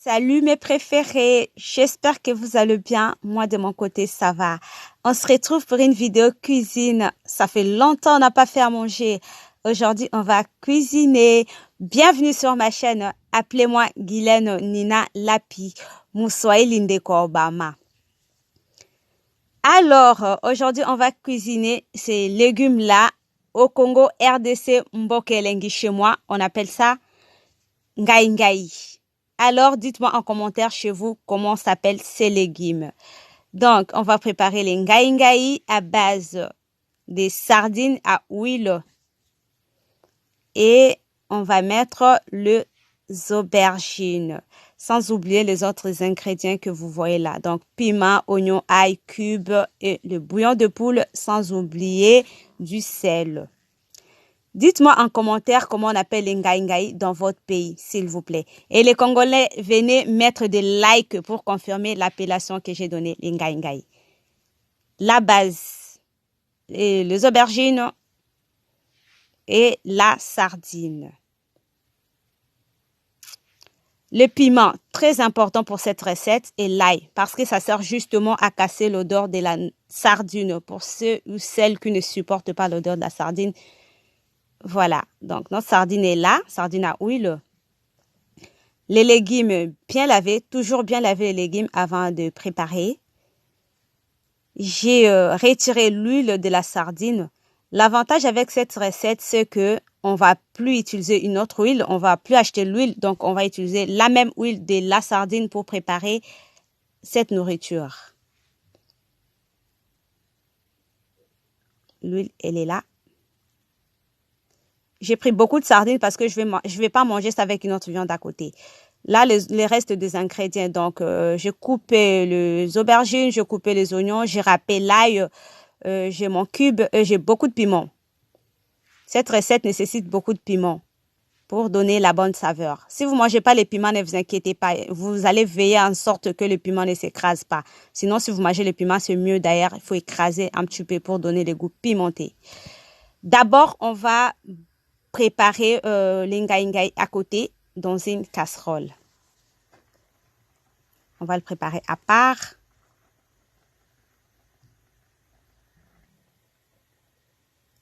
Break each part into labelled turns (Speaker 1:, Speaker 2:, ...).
Speaker 1: Salut mes préférés, j'espère que vous allez bien. Moi de mon côté ça va. On se retrouve pour une vidéo cuisine. Ça fait longtemps qu'on n'a pas fait à manger. Aujourd'hui on va cuisiner. Bienvenue sur ma chaîne. Appelez-moi Guylaine Nina Lapi. Moussoaï Lindeko Obama. Alors aujourd'hui on va cuisiner ces légumes là. Au Congo RDC Mbokelengi chez moi, on appelle ça ngai ngai. Alors, dites-moi en commentaire chez vous comment s'appellent ces légumes. Donc, on va préparer les ngai ngai à base des sardines à huile. Et on va mettre les aubergines. Sans oublier les autres ingrédients que vous voyez là. Donc, piment, oignon, ail, cube et le bouillon de poule. Sans oublier du sel. Dites-moi en commentaire comment on appelle les ngai ngai dans votre pays, s'il vous plaît. Et les Congolais, venez mettre des likes pour confirmer l'appellation que j'ai donnée, les ngai ngai. La base, et les aubergines et la sardine. Le piment, très important pour cette recette, et l'ail, parce que ça sert justement à casser l'odeur de la sardine. Pour ceux ou celles qui ne supportent pas l'odeur de la sardine, voilà, donc notre sardine est là, sardine à huile. Les légumes bien lavés, toujours bien laver les légumes avant de préparer. J'ai retiré l'huile de la sardine. L'avantage avec cette recette, c'est que on va plus utiliser une autre huile, on va plus acheter l'huile, donc on va utiliser la même huile de la sardine pour préparer cette nourriture. L'huile, elle est là. J'ai pris beaucoup de sardines parce que je vais pas manger ça avec une autre viande à côté. Là, les restes des ingrédients. Donc, j'ai coupé les aubergines, j'ai coupé les oignons, j'ai râpé l'ail, j'ai mon cube, j'ai beaucoup de piment. Cette recette nécessite beaucoup de piment pour donner la bonne saveur. Si vous mangez pas les piments, ne vous inquiétez pas. Vous allez veiller en sorte que le piment ne s'écrase pas. Sinon, si vous mangez le piment, c'est mieux d'ailleurs. Il faut écraser un petit peu pour donner le goût pimenté. D'abord, on va préparer les ngai ngai à côté dans une casserole. On va le préparer à part.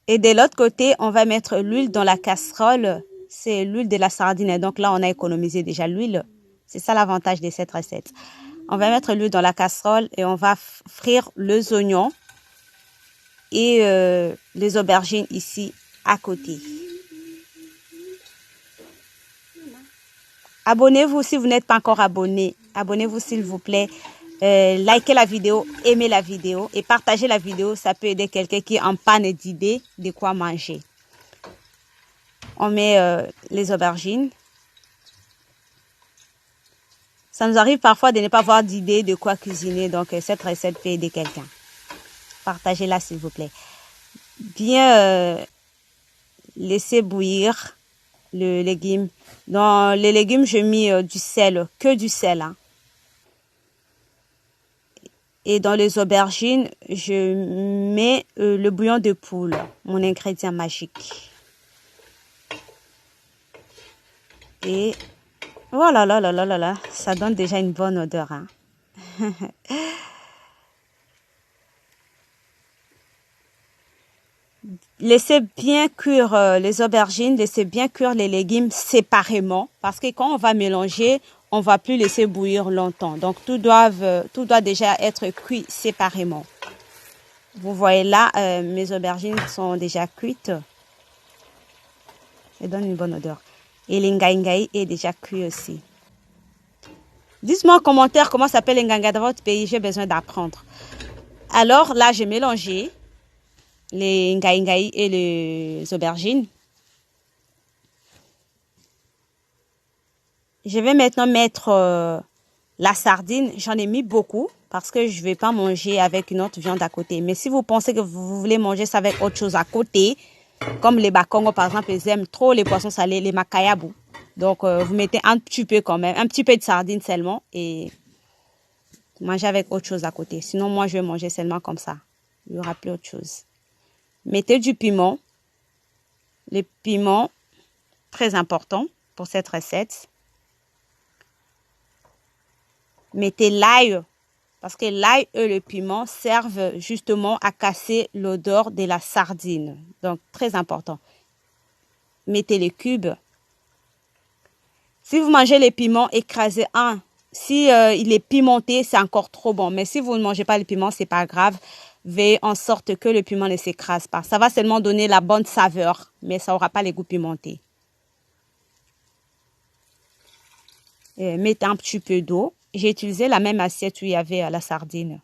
Speaker 1: Et de l'autre côté, on va mettre l'huile dans la casserole. C'est l'huile de la sardine. Donc là, on a économisé déjà l'huile. C'est ça l'avantage de cette recette. On va mettre l'huile dans la casserole et on va frire les oignons et les aubergines ici à côté. Abonnez-vous si vous n'êtes pas encore abonné. Abonnez-vous s'il vous plaît. Likez la vidéo, aimez la vidéo et partagez la vidéo. Ça peut aider quelqu'un qui est en panne d'idées de quoi manger. On met les aubergines. Ça nous arrive parfois de ne pas avoir d'idée de quoi cuisiner. Donc, cette recette peut aider quelqu'un. Partagez-la s'il vous plaît. Bien laissez bouillir le légume. Dans les légumes, je mis du sel, que du sel. Hein. Et dans les aubergines, je mets le bouillon de poule, mon ingrédient magique. Et voilà, là, ça donne déjà une bonne odeur. Hein. Laissez bien cuire les aubergines, laissez bien cuire les légumes séparément parce que quand on va mélanger, on va plus laisser bouillir longtemps. Donc tout doit déjà être cuit séparément. Vous voyez là, mes aubergines sont déjà cuites. Elles donnent une bonne odeur. Et les ngai ngai est déjà cuit aussi. Dites-moi en commentaire comment s'appelle les ngai ngai dans votre pays, j'ai besoin d'apprendre. Alors là, j'ai mélangé les ngai ngai et les aubergines. Je vais maintenant mettre la sardine. J'en ai mis beaucoup parce que je ne vais pas manger avec une autre viande à côté. Mais si vous pensez que vous voulez manger ça avec autre chose à côté, comme les Bakongo par exemple, ils aiment trop les poissons salés, les makayabu. Donc, vous mettez un petit peu quand même, un petit peu de sardine seulement et mangez avec autre chose à côté. Sinon, moi, je vais manger seulement comme ça. Il n'y aura plus autre chose. Mettez du piment. Le piment, très important pour cette recette. Mettez l'ail, parce que l'ail et le piment servent justement à casser l'odeur de la sardine. Donc, très important. Mettez les cubes. Si vous mangez les piments, écrasez un. Si il est pimenté, c'est encore trop bon. Mais si vous ne mangez pas le piment, c'est pas grave. Veillez en sorte que le piment ne s'écrase pas. Ça va seulement donner la bonne saveur, mais ça n'aura pas les goûts pimentés. Mettez un petit peu d'eau. J'ai utilisé la même assiette où il y avait la sardine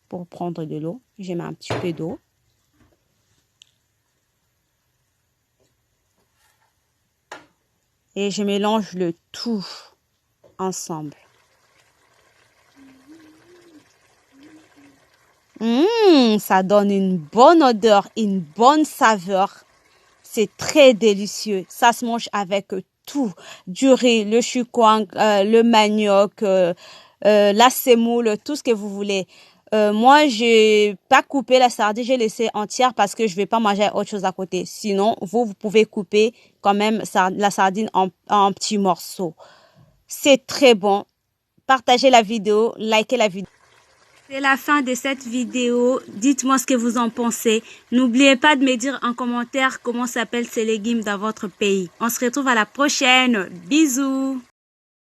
Speaker 1: pour prendre de l'eau. Je mets un petit peu d'eau. Et je mélange le tout ensemble. Ça donne une bonne odeur, une bonne saveur. C'est très délicieux. Ça se mange avec tout. Du riz, le choukwang, le manioc, la semoule, tout ce que vous voulez. Moi, j'ai pas coupé la sardine, j'ai laissé entière parce que je vais pas manger autre chose à côté. Sinon, vous pouvez couper quand même la sardine en petits morceaux. C'est très bon. Partagez la vidéo, likez la vidéo. C'est la fin de cette vidéo. Dites-moi ce que vous en pensez. N'oubliez pas de me dire en commentaire comment s'appellent ces légumes dans votre pays. On se retrouve à la prochaine. Bisous.